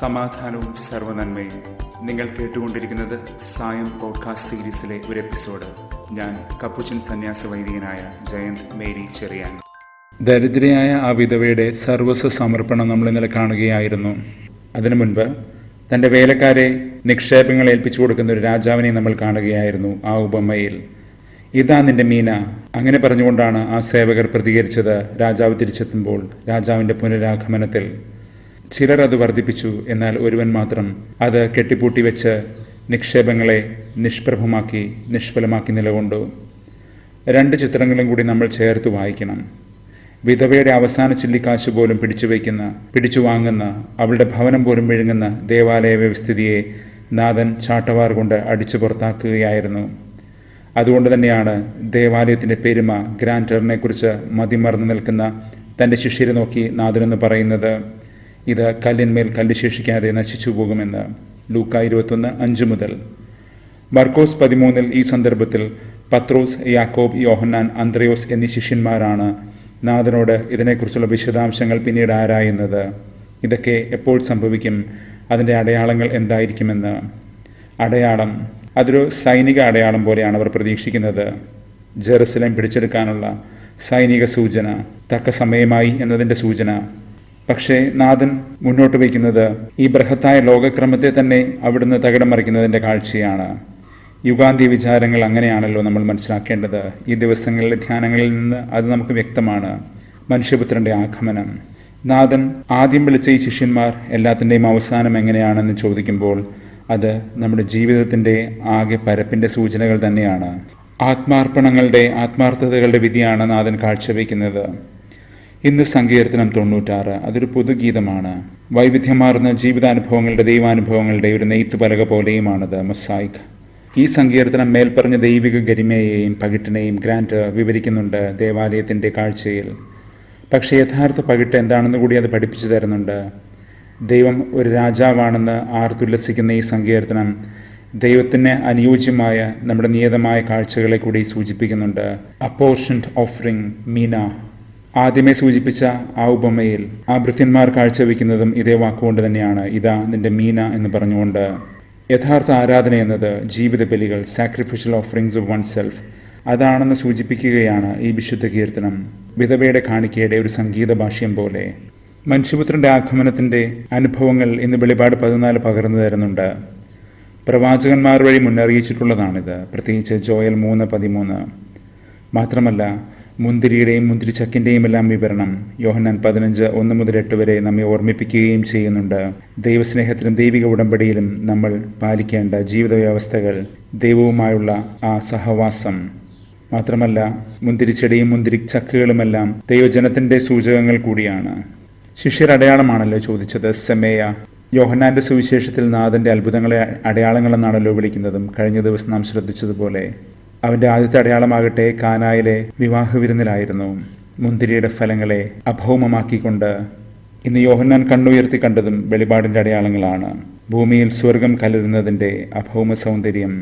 സമാധാനവും സർവ്വനന്മയും. നിങ്ങൾ കേട്ടുകൊണ്ടിരിക്കുന്നത് സായം പോഡ്കാസ്റ്റ് സീരീസിലെ ഒരു എപ്പിസോഡ്. ഞാൻ കപ്പുച്ചൻ സന്യാസ വൈദികനായ ജയന്ത് മേരി ചെറിയാൻ. ദരിദ്രയായ ആ വിധവയുടെ സർവസ്വ സമർപ്പണം നമ്മൾ ഇന്നലെ കാണുകയായിരുന്നു. അതിനു മുൻപ് തൻ്റെ വേലക്കാരെ നിക്ഷേപങ്ങൾ ഏൽപ്പിച്ചു കൊടുക്കുന്ന ഒരു രാജാവിനെ നമ്മൾ കാണുകയായിരുന്നു ആ ഉപമയിൽ. ഇതാ നിന്റെ മീന, അങ്ങനെ പറഞ്ഞുകൊണ്ടാണ് ആ സേവകർ പ്രതികരിച്ചത് രാജാവ് തിരിച്ചെത്തുമ്പോൾ രാജാവിൻ്റെ പുനരാഗമനത്തിൽ. ചിലർ അത് വർദ്ധിപ്പിച്ചു, എന്നാൽ ഒരുവൻ മാത്രം അത് കെട്ടിപ്പൂട്ടി വെച്ച് നിക്ഷേപങ്ങളെ നിഷ്ഫലമാക്കി നിലകൊണ്ടു. രണ്ട് ചിത്രങ്ങളും കൂടി നമ്മൾ ചേർത്ത് വായിക്കണം. വിധവയുടെ അവസാന ചില്ലിക്കാശ് പോലും പിടിച്ചു വാങ്ങുന്ന, അവളുടെ ഭവനം പോലും വിഴുങ്ങുന്ന ദേവാലയ വ്യവസ്ഥിതിയെ നാഥൻ ചാട്ടവാർ കൊണ്ട് അടിച്ചു പുറത്താക്കുകയായിരുന്നു. അതുകൊണ്ട് തന്നെയാണ് ദേവാലയത്തിൻ്റെ പെരുമ, ഗ്രാൻഡറിനെ കുറിച്ച് മതിമറന്നു നിൽക്കുന്ന തൻ്റെ ശിഷ്യരെ നോക്കി നാഥനെന്ന് പറയുന്നത്, ഇത് കല്ലിന്മേൽ കല്ല് ശേഷിക്കാതെ നശിച്ചു പോകുമെന്ന്. ലൂക്ക 21:5 മുതൽ. മർക്കോസ് 13 ഈ സന്ദർഭത്തിൽ പത്രോസ്, യാക്കോബ്, യോഹന്നാൻ, അന്ത്രയോസ് എന്നീ ശിഷ്യന്മാരാണ് നാഥനോട് ഇതിനെക്കുറിച്ചുള്ള വിശദാംശങ്ങൾ പിന്നീട് ആരായുന്നത്. ഇതൊക്കെ എപ്പോൾ സംഭവിക്കും, അതിൻ്റെ അടയാളങ്ങൾ എന്തായിരിക്കുമെന്ന്. അടയാളം, അതൊരു സൈനിക അടയാളം പോലെയാണ് അവർ പ്രതീക്ഷിക്കുന്നത്. ജെറുസലേം പിടിച്ചെടുക്കാനുള്ള സൈനിക സൂചന, തക്ക സമയമായി എന്നതിൻ്റെ സൂചന. പക്ഷേ നാഥൻ മുന്നോട്ട് വയ്ക്കുന്നത് ഈ ബൃഹത്തായ ലോകക്രമത്തെ തന്നെ അവിടുന്ന് തകിടം മറിക്കുന്നതിൻ്റെ കാഴ്ചയാണ്. യുഗാന്ത്യ വിചാരങ്ങൾ അങ്ങനെയാണല്ലോ നമ്മൾ മനസ്സിലാക്കേണ്ടത്. ഈ ദിവസങ്ങളിലെ ധ്യാനങ്ങളിൽ നിന്ന് അത് നമുക്ക് വ്യക്തമാണ്. മനുഷ്യപുത്രൻ്റെ ആഗമനം. നാഥൻ ആദ്യം വിളിച്ച ഈ ശിഷ്യന്മാർ എല്ലാത്തിൻ്റെയും അവസാനം എങ്ങനെയാണെന്ന് ചോദിക്കുമ്പോൾ അത് നമ്മുടെ ജീവിതത്തിൻ്റെ ആകെ പരപ്പിൻ്റെ സൂചനകൾ തന്നെയാണ്. ആത്മാർത്ഥതകളുടെ വിധിയാണ് നാഥൻ കാഴ്ചവെക്കുന്നത്. ഇന്ന് സങ്കീർത്തനം 96 അതൊരു പൊതുഗീതമാണ്. വൈവിധ്യമാർന്ന ജീവിതാനുഭവങ്ങളുടെ, ദൈവാനുഭവങ്ങളുടെ ഒരു നെയ്ത്തുപലക പോലെയുമാണത്, മൊസായിക്. ഈ സങ്കീർത്തനം മേൽപ്പറഞ്ഞ ദൈവിക ഗരിമയെയും പകിട്ടിനെയും ഗ്രാൻഡ് വിവരിക്കുന്നുണ്ട് ദേവാലയത്തിൻ്റെ കാഴ്ചയിൽ. പക്ഷേ യഥാർത്ഥ പകിട്ട് എന്താണെന്ന് കൂടി അത് പഠിപ്പിച്ചു തരുന്നുണ്ട്. ദൈവം ഒരു രാജാവാണെന്ന് ആർത്തുല്ലസിക്കുന്ന ഈ സങ്കീർത്തനം ദൈവത്തിന് അനുയോജ്യമായ നമ്മുടെ നിയതമായ കാഴ്ചകളെ കൂടി സൂചിപ്പിക്കുന്നുണ്ട്. Apportioned offering Meena. ആദ്യമേ സൂചിപ്പിച്ച ആ ഉപമയിൽ ആ ഭൃത്യന്മാർ കാഴ്ചവെക്കുന്നതും ഇതേ വാക്കുകൊണ്ട് തന്നെയാണ്. ഇതാ നിന്റെ മീന എന്ന് പറഞ്ഞുകൊണ്ട്. യഥാർത്ഥ ആരാധന എന്നത് ജീവിത ബലികൾ, sacrificial offerings of oneself, അതാണെന്ന് സൂചിപ്പിക്കുകയാണ് ഈ വിശുദ്ധ കീർത്തനം. വിധവയുടെ കാണിക്കയുടെ ഒരു സംഗീത ഭാഷ്യം പോലെ. മനുഷ്യപുത്രൻ്റെ ആഗമനത്തിൻ്റെ അനുഭവങ്ങൾ ഇന്ന് വെളിപാട് 14 പകർന്നു തരുന്നുണ്ട്. പ്രവാചകന്മാർ വഴി മുന്നറിയിച്ചിട്ടുള്ളതാണിത്, പ്രത്യേകിച്ച് ജോയൽ 3:13. മാത്രമല്ല, മുന്തിരിയുടെയും മുന്തിരിച്ചക്കിൻ്റെയും എല്ലാം വിവരണം യോഹന്നാൻ 15:1-8 വരെ നമ്മെ ഓർമ്മിപ്പിക്കുകയും ചെയ്യുന്നുണ്ട്. ദൈവസ്നേഹത്തിലും ദൈവിക ഉടമ്പടിയിലും നമ്മൾ പാലിക്കേണ്ട ജീവിത വ്യവസ്ഥകൾ, ദൈവവുമായുള്ള ആ സഹവാസം. മാത്രമല്ല, മുന്തിരിച്ചെടിയും മുന്തിരിച്ചക്കുകളുമെല്ലാം ദൈവജനത്തിൻ്റെ സൂചകങ്ങൾ കൂടിയാണ്. ശിഷ്യർ അടയാളമാണല്ലോ ചോദിച്ചത്, സെമേയ. യോഹന്നാൻ്റെ സുവിശേഷത്തിൽ നാഥൻ്റെ അത്ഭുതങ്ങളെ അടയാളങ്ങളെന്നാണല്ലോ വിളിക്കുന്നതും കഴിഞ്ഞ ദിവസം നാം ശ്രദ്ധിച്ചതുപോലെ. അവൻ്റെ ആദ്യത്തെ അടയാളമാകട്ടെ കാനായിലെ വിവാഹ വിരുന്നിലായിരുന്നു. മുന്തിരിയുടെ ഫലങ്ങളെ അഭൗമമാക്കിക്കൊണ്ട്. ഇന്ന് യോഹന്നാൻ കണ്ണുയർത്തി കണ്ടതും വെളിപാടിൻ്റെ അടയാളങ്ങളാണ്. ഭൂമിയിൽ സ്വർഗം കലരുന്നതിൻ്റെ അഭൗമ സൗന്ദര്യം.